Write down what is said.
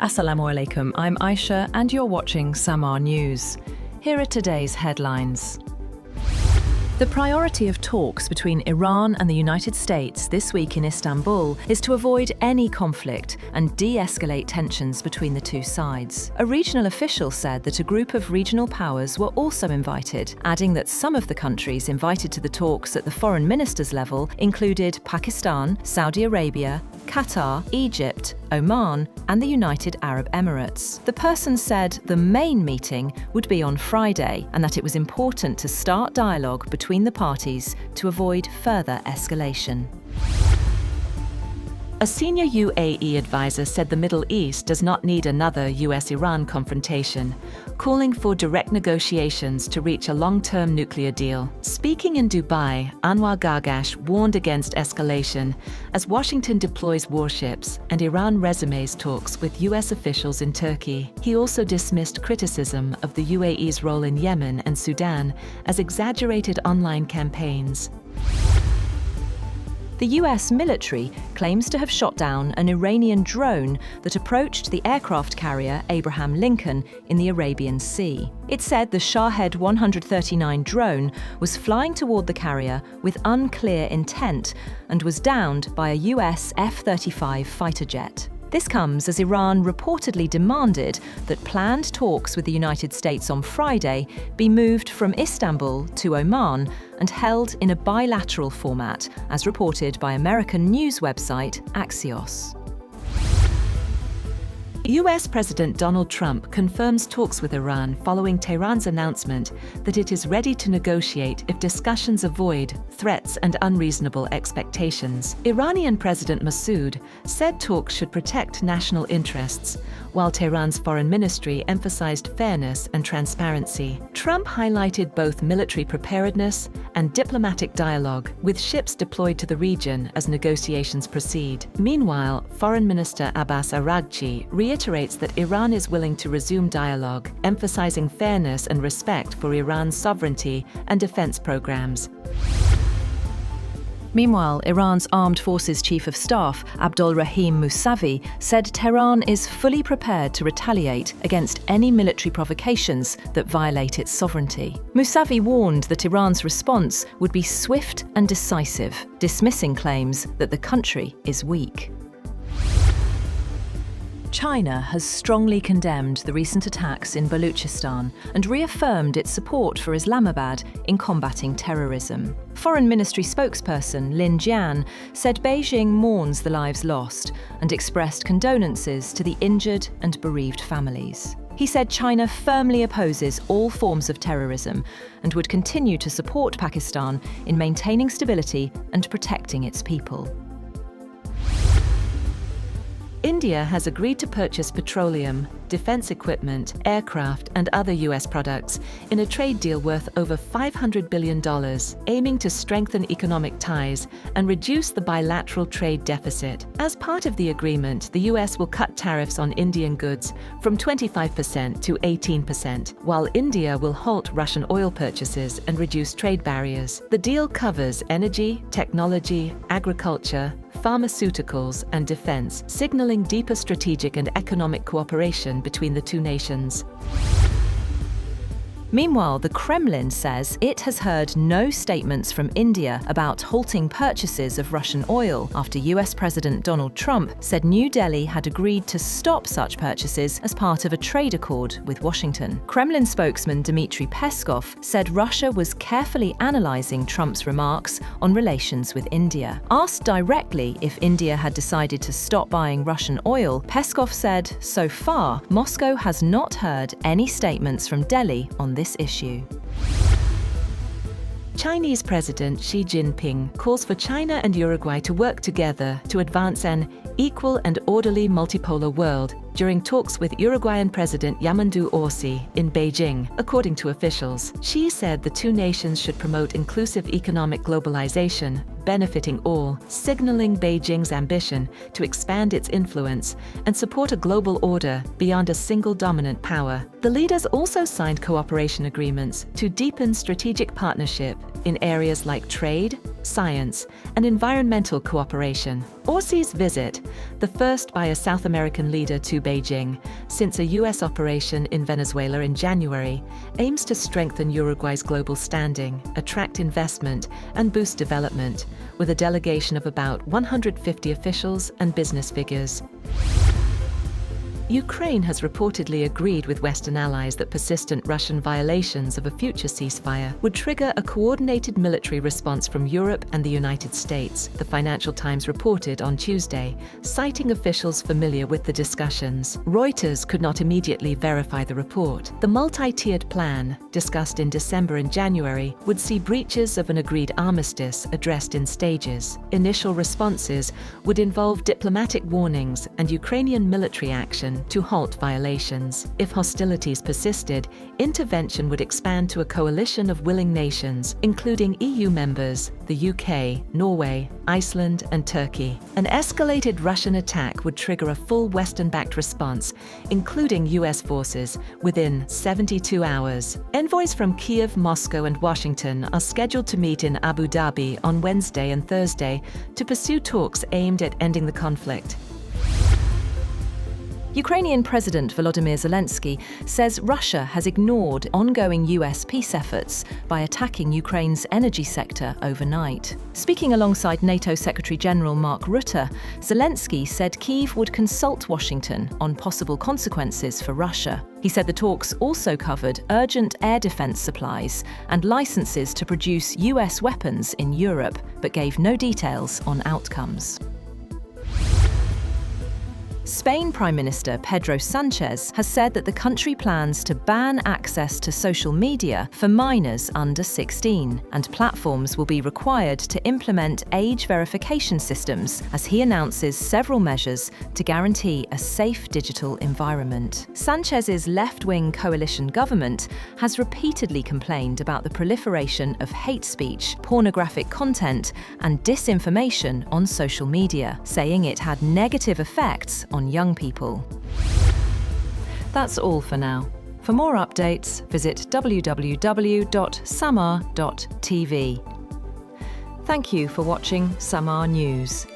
Assalamu alaikum, I'm Aisha and you're watching Samaa News. Here are today's headlines. The priority of talks between Iran and the United States this week in Istanbul is to avoid any conflict and de-escalate tensions between the two sides. A regional official said that a group of regional powers were also invited, adding that some of the countries invited to the talks at the foreign ministers level included Pakistan, Saudi Arabia, Qatar, Egypt, Oman, and the United Arab Emirates. The person said the main meeting would be on Friday and that it was important to start dialogue between the parties to avoid further escalation. A senior UAE advisor said the Middle East does not need another US-Iran confrontation, calling for direct negotiations to reach a long-term nuclear deal. Speaking in Dubai, Anwar Gargash warned against escalation as Washington deploys warships and Iran resumes talks with US officials in Turkey. He also dismissed criticism of the UAE's role in Yemen and Sudan as exaggerated online campaigns. The US military claims to have shot down an Iranian drone that approached the aircraft carrier Abraham Lincoln in the Arabian Sea. It said the Shahed 139 drone was flying toward the carrier with unclear intent and was downed by a US F-35 fighter jet. This comes as Iran reportedly demanded that planned talks with the United States on Friday be moved from Istanbul to Oman and held in a bilateral format, as reported by American news website Axios. US President Donald Trump confirms talks with Iran following Tehran's announcement that it is ready to negotiate if discussions avoid threats and unreasonable expectations. Iranian President Massoud said talks should protect national interests, while Tehran's foreign ministry emphasized fairness and transparency. Trump highlighted both military preparedness and diplomatic dialogue, with ships deployed to the region as negotiations proceed. Meanwhile, Foreign Minister Abbas Araghchi reiterates that Iran is willing to resume dialogue, emphasizing fairness and respect for Iran's sovereignty and defense programs. Meanwhile, Iran's Armed Forces Chief of Staff, Abdul Rahim Mousavi, said Tehran is fully prepared to retaliate against any military provocations that violate its sovereignty. Mousavi warned that Iran's response would be swift and decisive, dismissing claims that the country is weak. China has strongly condemned the recent attacks in Baluchistan and reaffirmed its support for Islamabad in combating terrorism. Foreign Ministry spokesperson Lin Jian said Beijing mourns the lives lost and expressed condolences to the injured and bereaved families. He said China firmly opposes all forms of terrorism and would continue to support Pakistan in maintaining stability and protecting its people. India has agreed to purchase petroleum, defense equipment, aircraft, and other US products in a trade deal worth over $500 billion, aiming to strengthen economic ties and reduce the bilateral trade deficit. As part of the agreement, the US will cut tariffs on Indian goods from 25% to 18%, while India will halt Russian oil purchases and reduce trade barriers. The deal covers energy, technology, agriculture, pharmaceuticals, and defense, signaling deeper strategic and economic cooperation between the two nations. Meanwhile, the Kremlin says it has heard no statements from India about halting purchases of Russian oil after US President Donald Trump said New Delhi had agreed to stop such purchases as part of a trade accord with Washington. Kremlin spokesman Dmitry Peskov said Russia was carefully analyzing Trump's remarks on relations with India. Asked directly if India had decided to stop buying Russian oil, Peskov said, so far, Moscow has not heard any statements from Delhi on this issue. Chinese President Xi Jinping calls for China and Uruguay to work together to advance an equal and orderly multipolar world during talks with Uruguayan President Yamandu Orsi in Beijing, according to officials. Xi said the two nations should promote inclusive economic globalization, benefiting all, signaling Beijing's ambition to expand its influence and support a global order beyond a single dominant power. The leaders also signed cooperation agreements to deepen strategic partnership in areas like trade, science, and environmental cooperation. Orsi's visit, the first by a South American leader to Beijing since a U.S. operation in Venezuela in January, aims to strengthen Uruguay's global standing, attract investment, and boost development, with a delegation of about 150 officials and business figures. Ukraine has reportedly agreed with Western allies that persistent Russian violations of a future ceasefire would trigger a coordinated military response from Europe and the United States, the Financial Times reported on Tuesday, citing officials familiar with the discussions. Reuters could not immediately verify the report. The multi-tiered plan, discussed in December and January, would see breaches of an agreed armistice addressed in stages. Initial responses would involve diplomatic warnings and Ukrainian military action to halt violations. If hostilities persisted, intervention would expand to a coalition of willing nations, including EU members, the UK, Norway, Iceland, and Turkey. An escalated Russian attack would trigger a full Western-backed response, including US forces, within 72 hours. Envoys from Kiev, Moscow, and Washington are scheduled to meet in Abu Dhabi on Wednesday and Thursday to pursue talks aimed at ending the conflict. Ukrainian President Volodymyr Zelensky says Russia has ignored ongoing US peace efforts by attacking Ukraine's energy sector overnight. Speaking alongside NATO Secretary-General Mark Rutte, Zelensky said Kyiv would consult Washington on possible consequences for Russia. He said the talks also covered urgent air defense supplies and licenses to produce US weapons in Europe, but gave no details on outcomes. Spain Prime Minister Pedro Sanchez has said that the country plans to ban access to social media for minors under 16, and platforms will be required to implement age verification systems as he announces several measures to guarantee a safe digital environment. Sanchez's left-wing coalition government has repeatedly complained about the proliferation of hate speech, pornographic content, and disinformation on social media, saying it had negative effects on young people. That's all for now. For more updates, visit www.samaa.tv. Thank you for watching Samaa News.